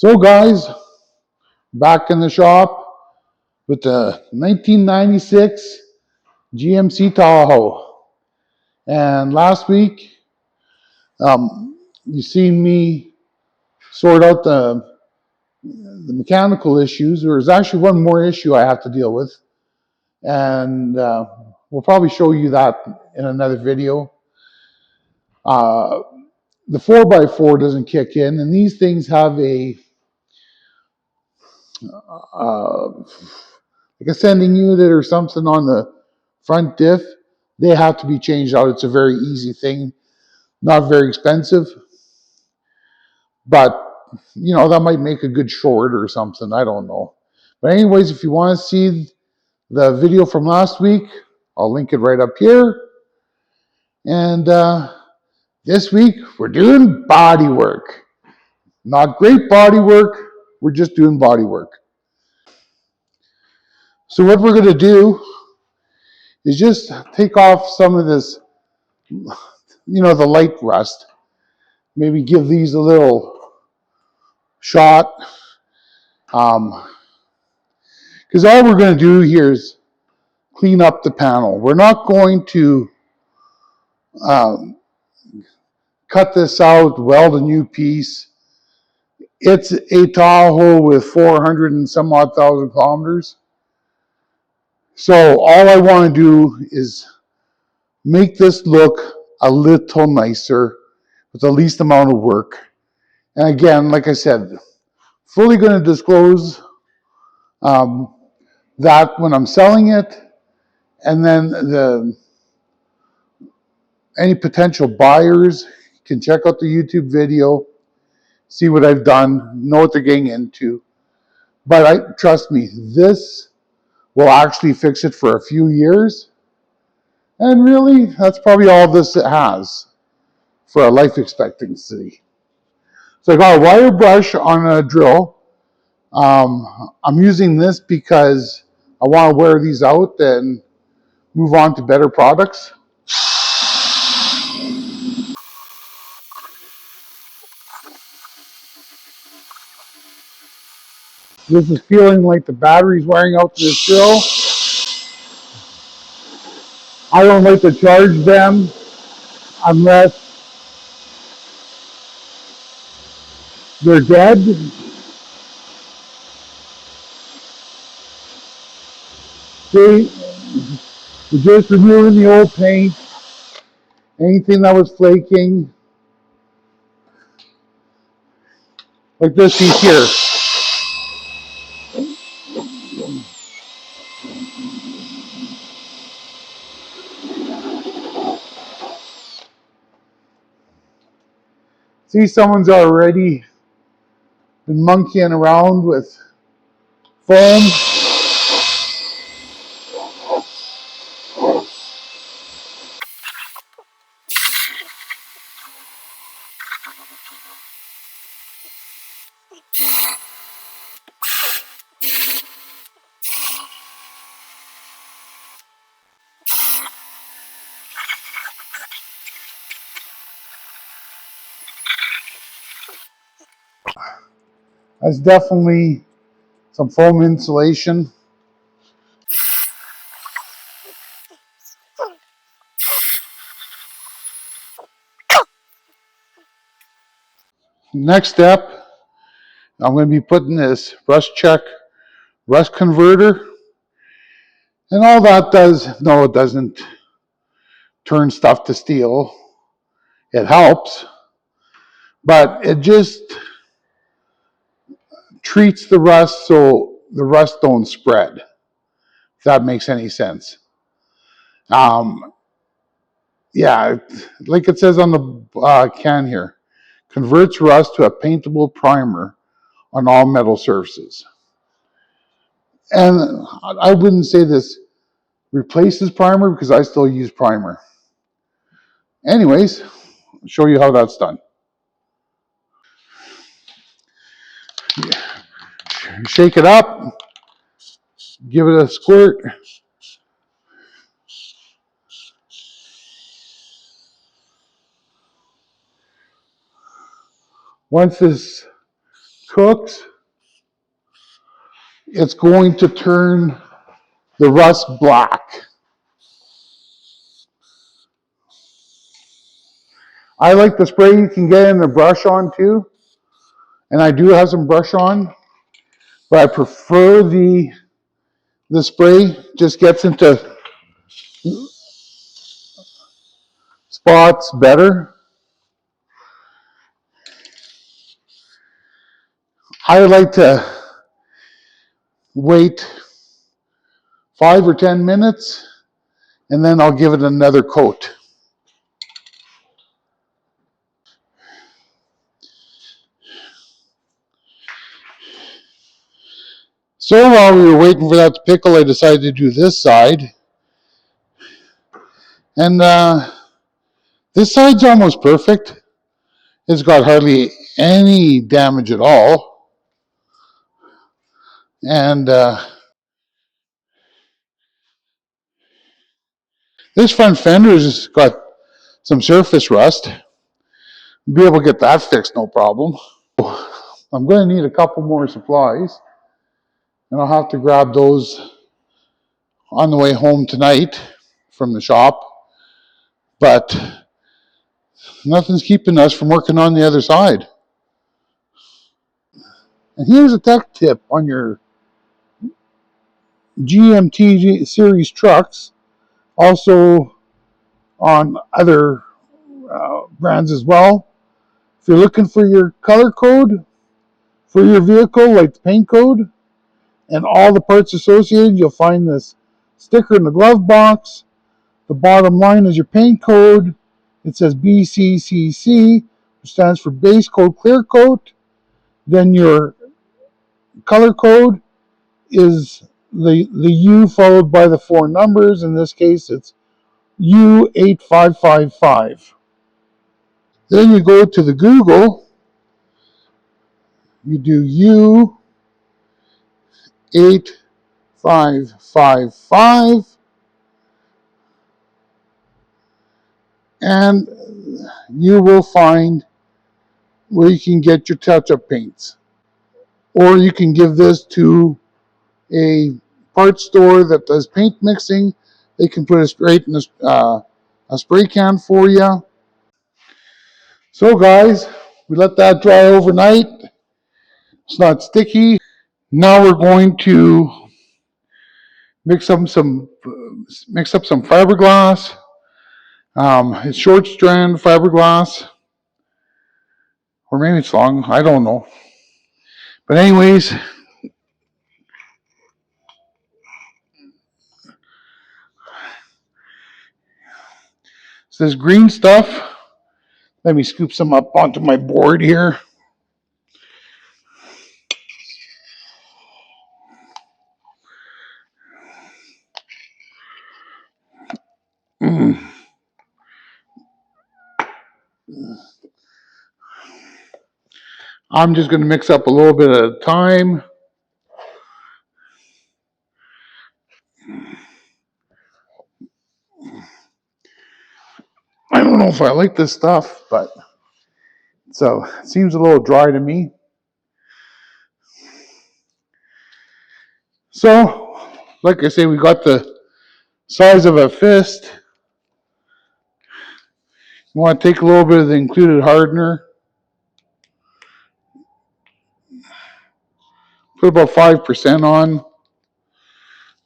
So guys, back in the shop with the 1996 GMC Tahoe. And last week, you seen me sort out the mechanical issues. There's actually one more issue I have to deal with. And we'll probably show you that in another video. The 4x4 doesn't kick in, and these things have a like a sending unit or something on the front diff. They have to be changed out. It's a very easy thing, not very expensive, but you know, that might make a good short or something. I don't know. But anyways, if you want to see the video from last week, I'll link it right up here. And this week we're doing body work. Not great body work. We're just doing body work. So what we're going to do is just take off some of this, the light rust. Maybe give these a little shot. Because all we're going to do here is clean up the panel. We're not going to cut this out, weld a new piece. It's a Tahoe with 400 and some odd thousand kilometers. So all I want to do is make this look a little nicer with the least amount of work. And again, like I said, fully going to disclose that when I'm selling it, and then any potential buyers can check out the YouTube video, see what I've done, know what they're getting into. But trust me, this will actually fix it for a few years. And really, that's probably all this it has for a life expectancy. So I got a wire brush on a drill. I'm using this because I want to wear these out and move on to better products. This is feeling like the battery's wearing out to this drill. I don't like to charge them unless they're dead. See, we're just removing the old paint, anything that was flaking, like this piece here. See, someone's already been monkeying around with foam. That's definitely some foam insulation. Next step, I'm going to be putting this rust check rust converter. And all that does, no, it doesn't turn stuff to steel. It helps, but it just treats the rust so the rust don't spread, if that makes any sense. Yeah, like it says on the can here, converts rust to a paintable primer on all metal surfaces. And I wouldn't say this replaces primer because I still use primer. Anyways, I'll show you how that's done. Shake it up, give it a squirt. Once this cooks, it's going to turn the rust black. I like the spray you can get in the brush on too, and I do have some brush on, but I prefer the spray. Just gets into spots better. I like to wait 5 or 10 minutes, and then I'll give it another coat. So while we were waiting for that to pickle, I decided to do this side. And this side's almost perfect. It's got hardly any damage at all. And this front fender's got some surface rust. Be able to get that fixed, no problem. I'm going to need a couple more supplies, and I'll have to grab those on the way home tonight from the shop. But nothing's keeping us from working on the other side. And here's a tech tip on your GMT series trucks, also on other brands as well. If you're looking for your color code for your vehicle, like the paint code and all the parts associated, you'll find this sticker in the glove box. The bottom line is your paint code. It says BCCC, which stands for base coat clear coat. Then your color code is the U followed by the 4 numbers. In this case, it's U8555. Then you go to the Google, you do U8555, and you will find where you can get your touch-up paints. Or you can give this to a parts store that does paint mixing. They can put it straight in a spray can for you. So guys, we let that dry overnight. It's not sticky. Now we're going to mix up some fiberglass. It's short strand fiberglass, or maybe it's long. I don't know. But anyways, it's this green stuff. Let me scoop some up onto my board here. I'm just going to mix up a little bit at a time. I don't know if I like this stuff, but so it seems a little dry to me. So, like I say, we got the size of a fist. You want to take a little bit of the included hardener. Put about 5% on.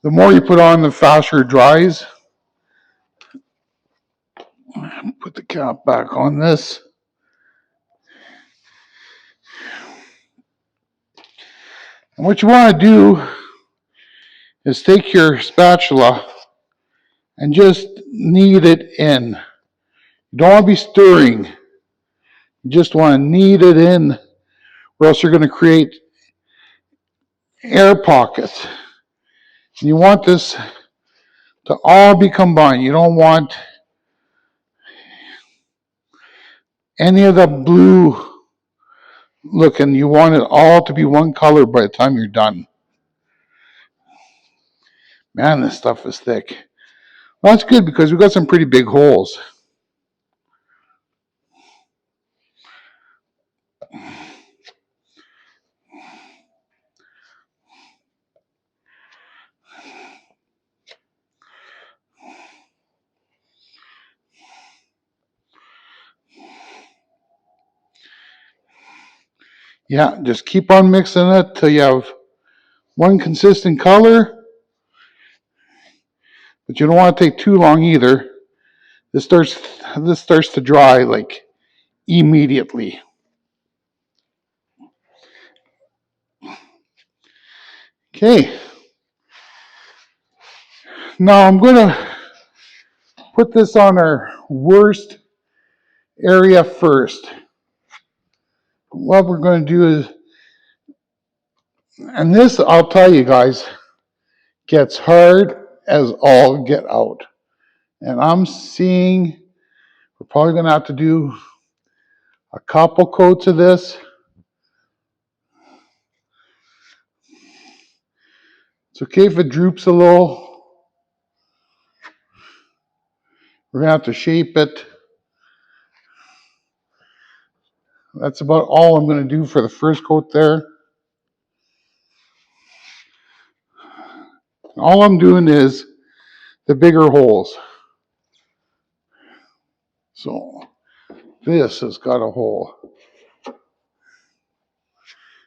The more you put on, the faster it dries. Put the cap back on this. And what you want to do is take your spatula and just knead it in. You don't want to be stirring. You just want to knead it in, or else you're going to create air pockets. And you want this to all be combined. You don't want any of the blue looking. You want it all to be one color by the time you're done. Man, this stuff is thick. Well, that's good because we've got some pretty big holes. Yeah, just keep on mixing it till you have one consistent color, but you don't want to take too long either. This starts to dry like immediately. Okay, now I'm going to put this on our worst area first. What we're going to do is, and this, I'll tell you guys, gets hard as all get out. And I'm seeing we're probably going to have to do a couple coats of this. It's okay if it droops a little. We're going to have to shape it. That's about all I'm going to do for the first coat there. All I'm doing is the bigger holes. So this has got a hole.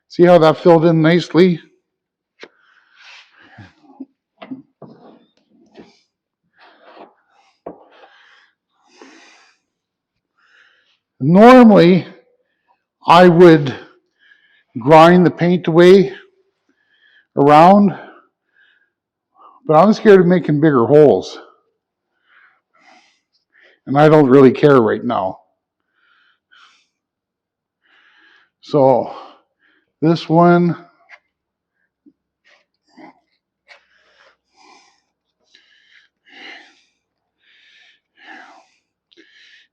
See how that filled in nicely? Normally, I would grind the paint away around, but I'm scared of making bigger holes. And I don't really care right now. So this one,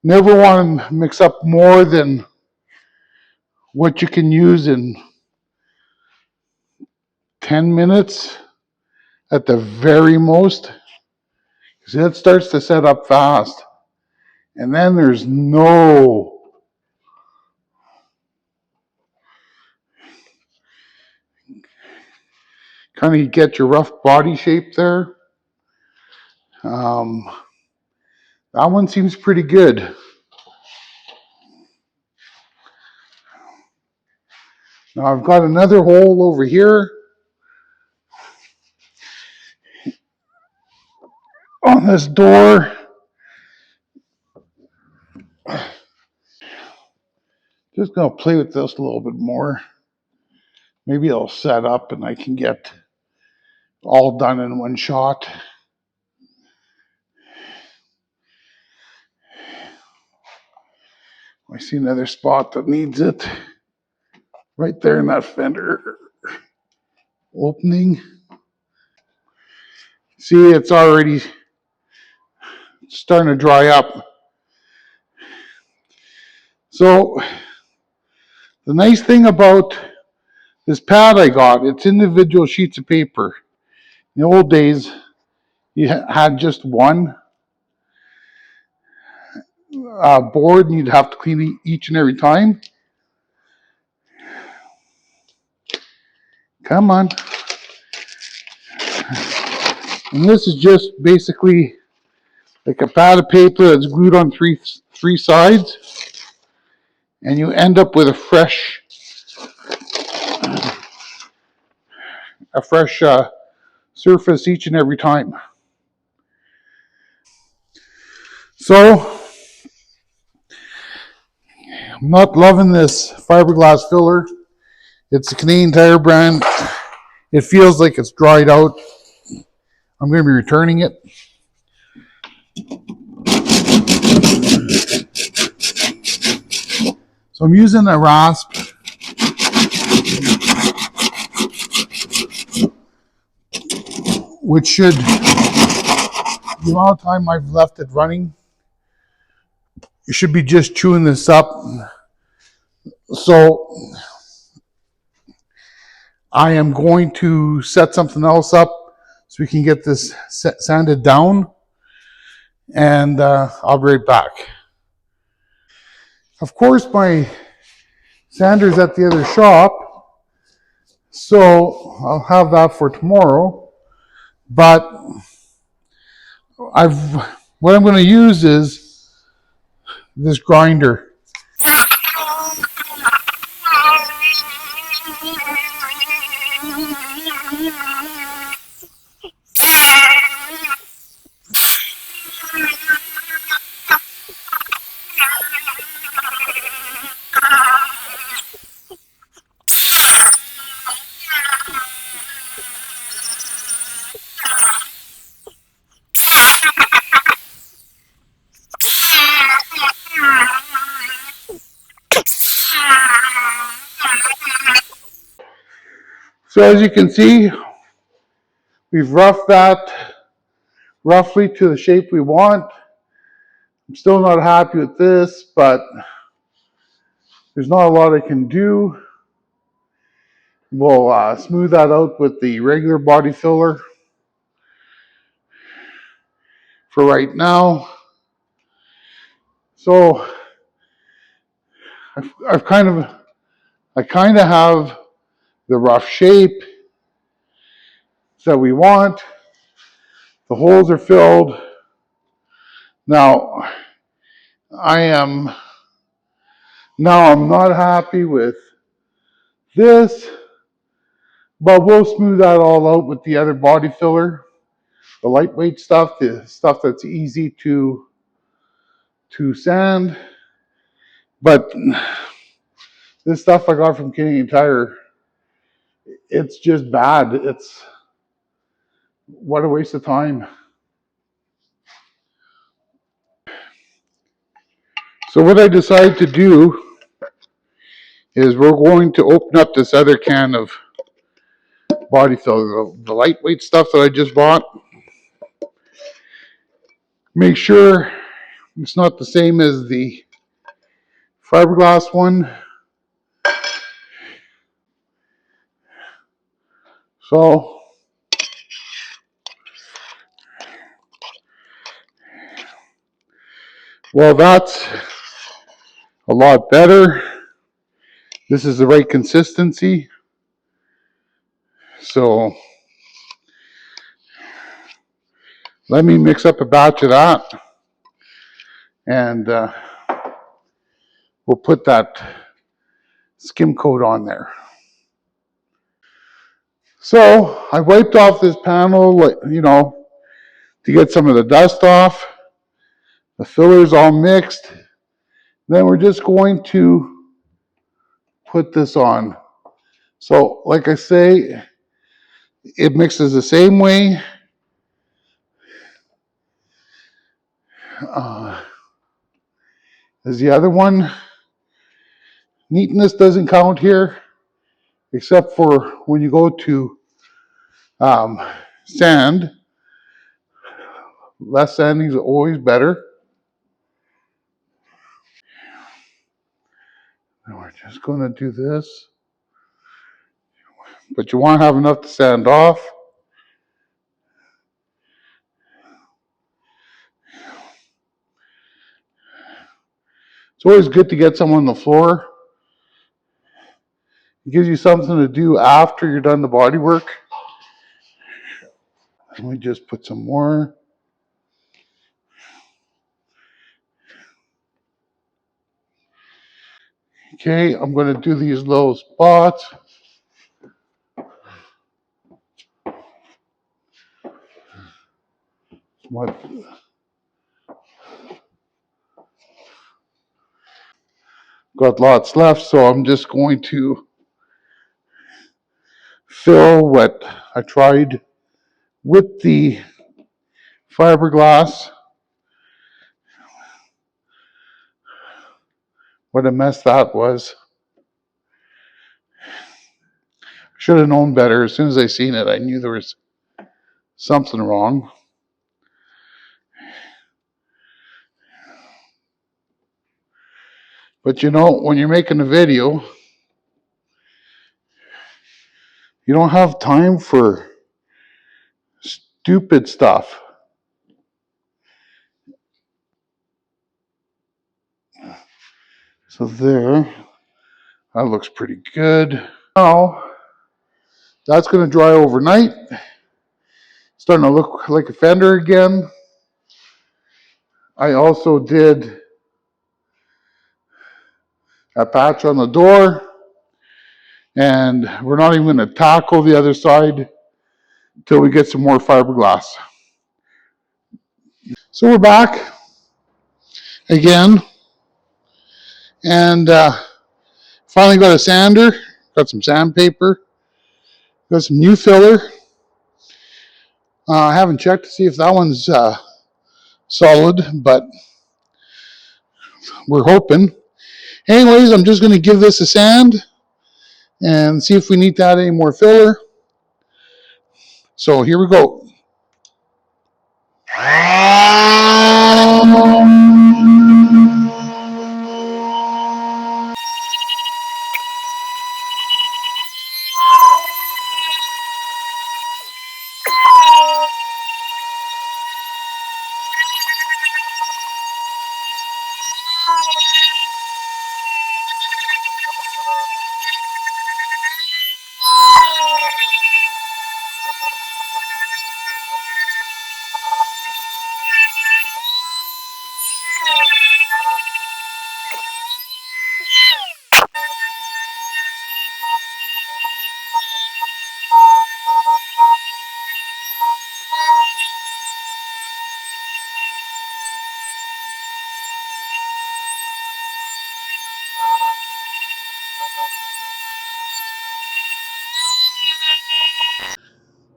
never want to mix up more than what you can use in 10 minutes at the very most. Because it starts to set up fast. And then there's no kind of get your rough body shape there. That one seems pretty good. Now I've got another hole over here on this door. Just going to play with this a little bit more. Maybe it'll set up and I can get all done in one shot. I see another spot that needs it. Right there in that fender opening. See, it's already starting to dry up. So, the nice thing about this pad I got, it's individual sheets of paper. In the old days, you had just one board and you'd have to clean it each and every time. Come on. And this is just basically like a pad of paper that's glued on three sides. And you end up with a fresh surface each and every time. So, I'm not loving this fiberglass filler. It's a Canadian Tire brand. It feels like it's dried out. I'm going to be returning it. So I'm using a rasp. Which should, the amount of time I've left it running, you should be just chewing this up. So I am going to set something else up so we can get this sanded down, and I'll be right back. Of course, my sander's at the other shop, so I'll have that for tomorrow. But what I'm going to use is this grinder. So as you can see, we've roughed that roughly to the shape we want. I'm still not happy with this, but there's not a lot I can do. We'll smooth that out with the regular body filler for right now. So I kind of have the rough shape that we want. The holes are filled. Now I'm not happy with this, but we'll smooth that all out with the other body filler, the lightweight stuff, the stuff that's easy to sand. But this stuff I got from Canadian Tire, it's just bad. It's what a waste of time. So what I decided to do is we're going to open up this other can of body filler, the lightweight stuff that I just bought. Make sure it's not the same as the fiberglass one. So well, that's a lot better. This is the right consistency. So let me mix up a batch of that, and we'll put that skim coat on there. So I wiped off this panel, to get some of the dust off. The filler's all mixed. Then we're just going to put this on. So like I say, it mixes the same way. As the other one. Neatness doesn't count here, except for when you go to sand. Less sanding is always better. And we're just going to do this. But you want to have enough to sand off. It's always good to get some on the floor. It gives you something to do after you're done the body work. Let me just put some more. Okay, I'm going to do these little spots. Got lots left, so I'm just going to fill what I tried with the fiberglass. What a mess that was. Should have known better. As soon as I seen it, I knew there was something wrong. But when you're making a video, you don't have time for stupid stuff. So there, that looks pretty good. Now, that's going to dry overnight. Starting to look like a fender again. I also did a patch on the door, and we're not even going to tackle the other side until we get some more fiberglass. So we're back again, and finally got a sander, got some sandpaper, got some new filler. I haven't checked to see if that one's solid, but we're hoping. Anyways, I'm just going to give this a sand and see if we need to add any more filler. So here we go.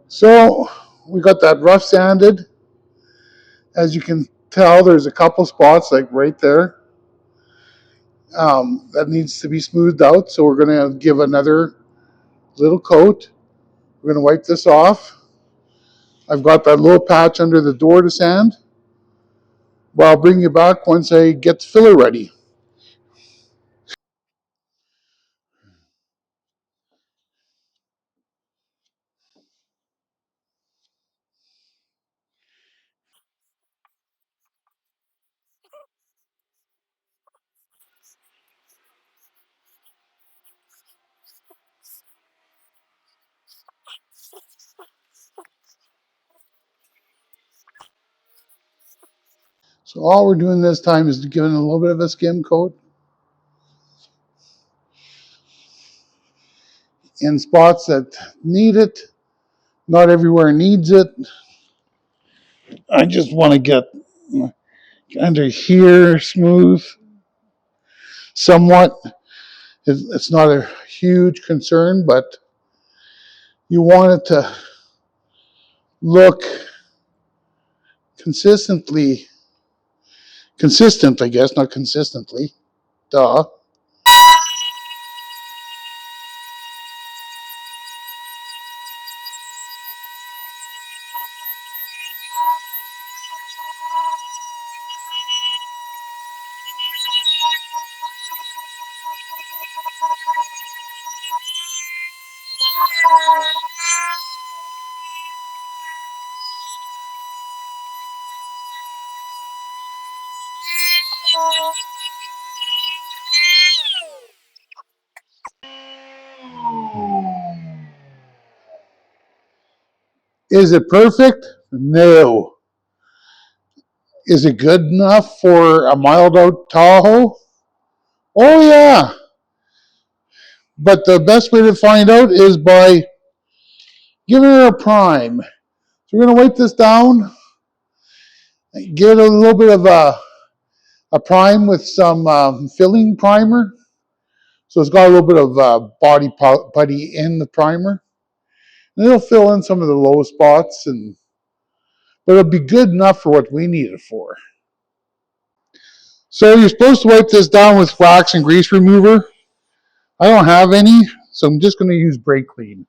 So we got that rough sanded. As you can tell, there's a couple spots like right there that needs to be smoothed out. So we're going to give another little coat. We're going to wipe this off. I've got that little patch under the door to sand. Well, I'll bring you back once I get the filler ready. So all we're doing this time is giving it a little bit of a skim coat in spots that need it. Not everywhere needs it. I just want to get under here smooth somewhat. It's not a huge concern, but you want it to look consistent, I guess, not consistently. Duh. Is it perfect? No. Is it good enough for a mild out Tahoe? Oh, yeah. But the best way to find out is by giving it a prime. So we're going to wipe this down, give it a little bit of a prime with some filling primer. So it's got a little bit of body putty in the primer. And it'll fill in some of the low spots, but it'll be good enough for what we need it for. So you're supposed to wipe this down with wax and grease remover. I don't have any, so I'm just going to use brake clean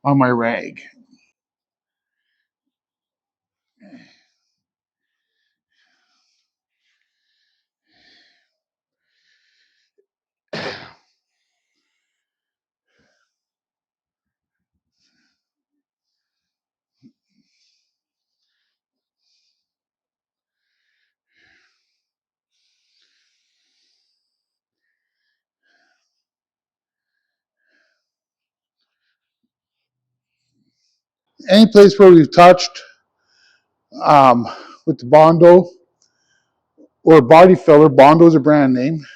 on my rag. Any place where we've touched um, with the Bondo or body filler, Bondo's a brand name,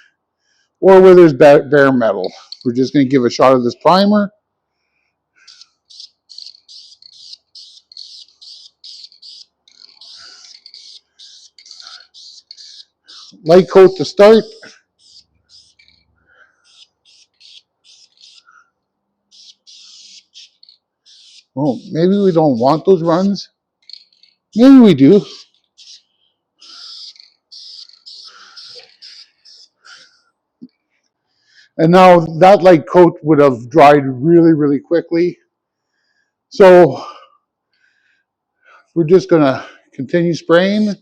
or where there's bare metal. We're just going to give a shot of this primer. Light coat to start. Oh, maybe we don't want those runs. Maybe we do. And now that light coat would have dried really, really quickly. So We're just going to continue spraying.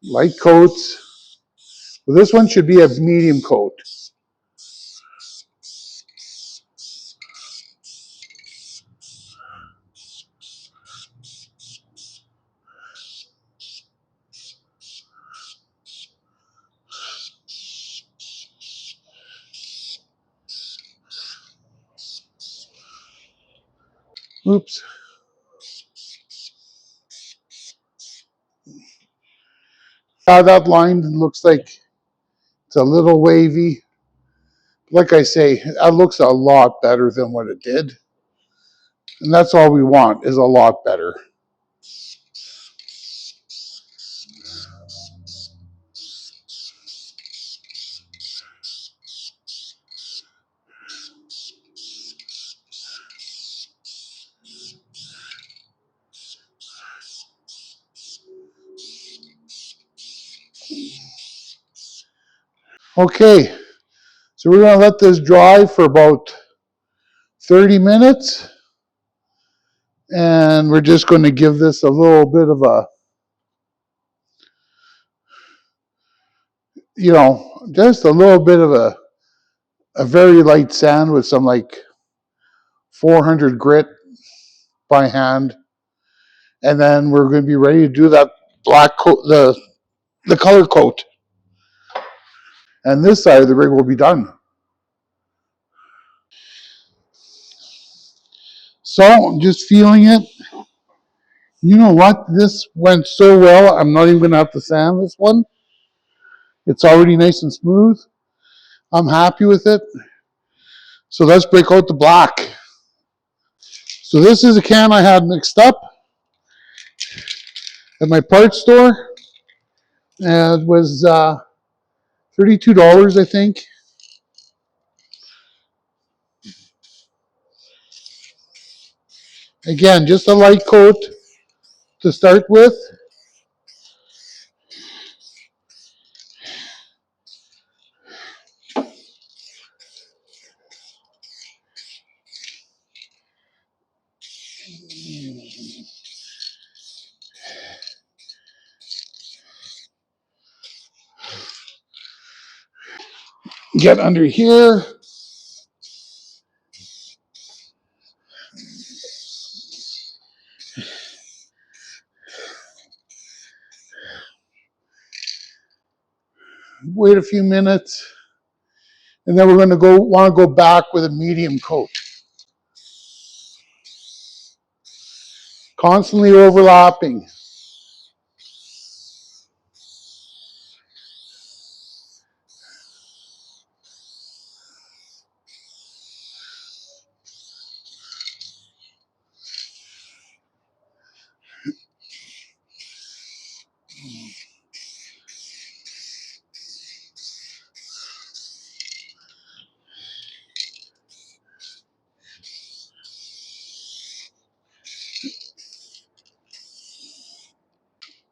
Light coats. Well, this one should be a medium coat. Oops. That line looks like it's a little wavy. Like I say, that looks a lot better than what it did. And that's all we want, is a lot better. Okay, so we're going to let this dry for about 30 minutes. And we're just going to give this a little bit of a, just a little bit of a very light sand with some like 400 grit by hand. And then we're going to be ready to do that black coat, the color coat. And this side of the rig will be done. So I'm just feeling it. You know what? This went so well, I'm not even going to have to sand this one. It's already nice and smooth. I'm happy with it. So let's break out the black. So this is a can I had mixed up at my parts store. And it was $32, I think. Again, just a light coat to start with. Get under here. Wait a few minutes. And then we're going to want to go back with a medium coat. Constantly overlapping.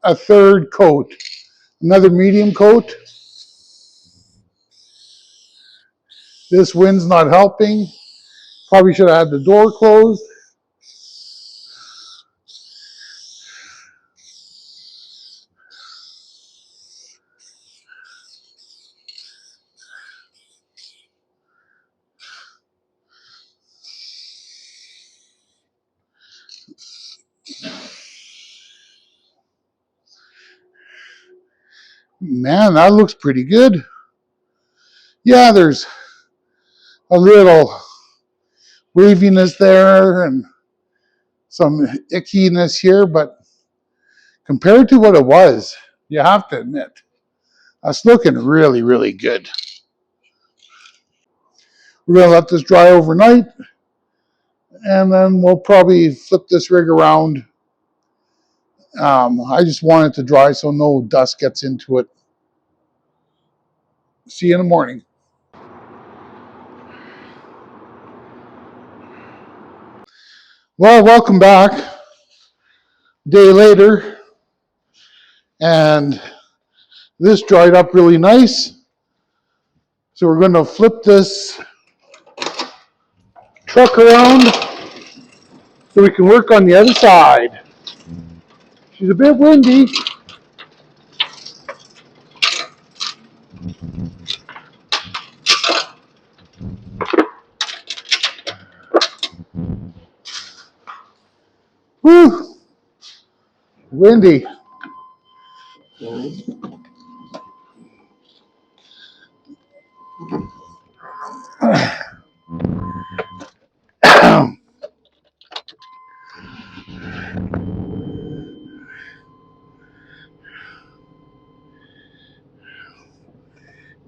A third coat. Another medium coat. This wind's not helping. Probably should have had the door closed. Man, that looks pretty good. Yeah, there's a little waviness there and some ickiness here, but compared to what it was, you have to admit, that's looking really, really good. We're going to let this dry overnight, and then we'll probably flip this rig around. I just want it to dry so no dust gets into it. See you in the morning. Well, welcome back. Day later, and this dried up really nice. So we're going to flip this truck around so we can work on the other side. She's a bit windy. Whew, windy.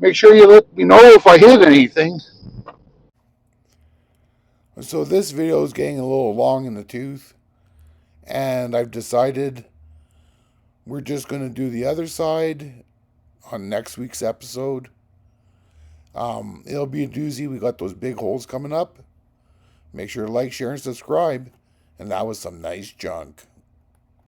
Make sure you let me know if I hit anything. So this video is getting a little long in the tooth, and I've decided we're just going to do the other side on next week's episode. It'll be a doozy. We got those big holes coming up. Make sure to like, share, and subscribe. And that was some nice junk.